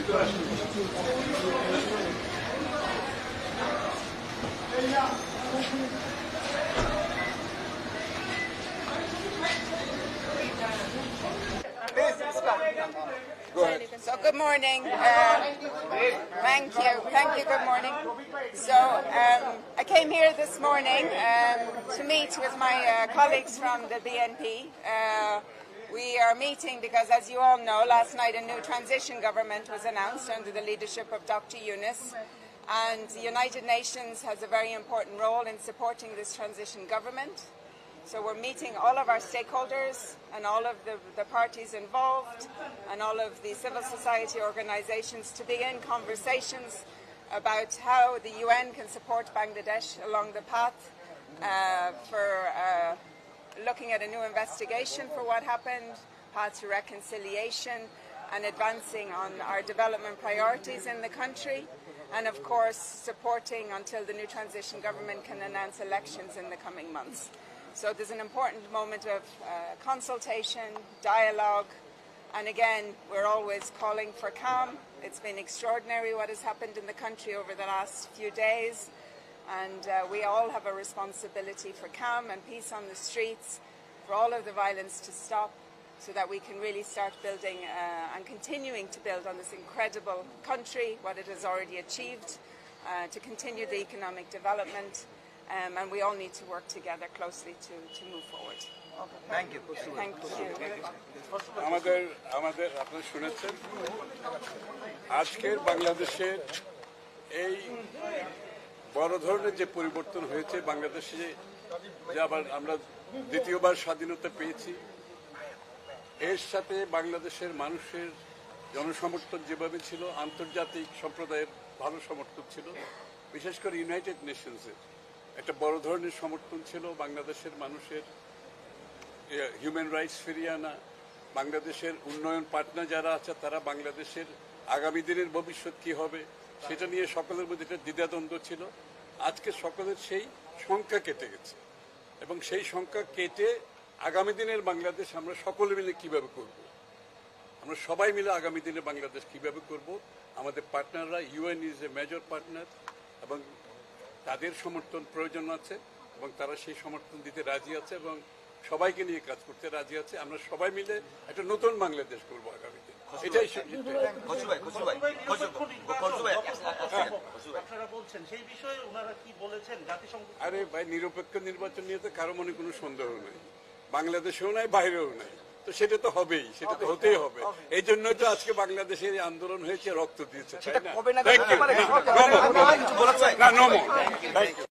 So good morning. Thank you. Good morning. So I came here this morning to meet with my colleagues from the BNP. We are meeting because, as you all know, last night a new transition government was announced under the leadership of Dr. Yunus, and the United Nations has a very important role in supporting this transition government. So we're meeting all of our stakeholders and all of the parties involved and all of the civil society organizations to begin conversations about how the UN can support Bangladesh along the path for looking at a new investigation for what happened, path to reconciliation and advancing on our development priorities in the country, and of course supporting until the new transition government can announce elections in the coming months. So there's an important moment of consultation, dialogue, and again, we're always calling for calm. It's been extraordinary what has happened in the country over the last few days, and we all have a responsibility for calm and peace on the streets, for all of the violence to stop, so that we can really start building and continuing to build on this incredible country, what it has already achieved, to continue the economic development. And we all need to work together closely to move forward. Thank you. Thank you. আমাদের আপনারা শুনেছেন আজকের বাংলাদেশের এই বড় ধরনের যে পরিবর্তন হয়েছে বাংলাদেশে, যে আবার আমরা দ্বিতীয়বার স্বাধীনতা পেয়েছি, এর সাথে বাংলাদেশের মানুষের জনসমর্থন যেভাবে ছিল, আন্তর্জাতিক সম্প্রদায়ের ভালো সমর্থন ছিল, বিশেষ করে ইউনাইটেড নেশনসের একটা বড় ধরনের সমর্থন ছিল বাংলাদেশের মানুষের হিউম্যান রাইটস ফিরিয়ে আনা, বাংলাদেশের উন্নয়ন পার্টনার যারা আছে তারা বাংলাদেশের আগামী দিনের ভবিষ্যৎ কি হবে সেটা নিয়ে সকলের মধ্যে একটা দ্বিধাদ্বন্দ্ব ছিল। আজকে সকলের সেই সংখ্যা কেটে গেছে এবং সেই সংখ্যা কেটে আগামী দিনের বাংলাদেশ আমরা সকলে মিলে কিভাবে করব, আমরা সবাই মিলে আগামী দিনে বাংলাদেশ কিভাবে করব, আমাদের পার্টনাররা, UN is a major partner এবং তাদের সমর্থন প্রয়োজন আছে এবং তারা সেই সমর্থন দিতে রাজি আছে এবং সবাইকে নিয়ে কাজ করতে রাজি আছে। আমরা সবাই মিলে একটা নতুন বাংলাদেশ করবো আগামীতে, এটাই। আরে ভাই, নিরপেক্ষ নির্বাচন নিয়ে তো কারো মনে কোনো সন্দেহ নেই, বাংলাদেশেও নাই বাইরেও নাই, তো সেটা তো হবেই, সেটা তো হতেই হবে। এই জন্যই তো আজকে বাংলাদেশের আন্দোলন হয়েছে, রক্ত দিয়েছে, তাই না? Thank you.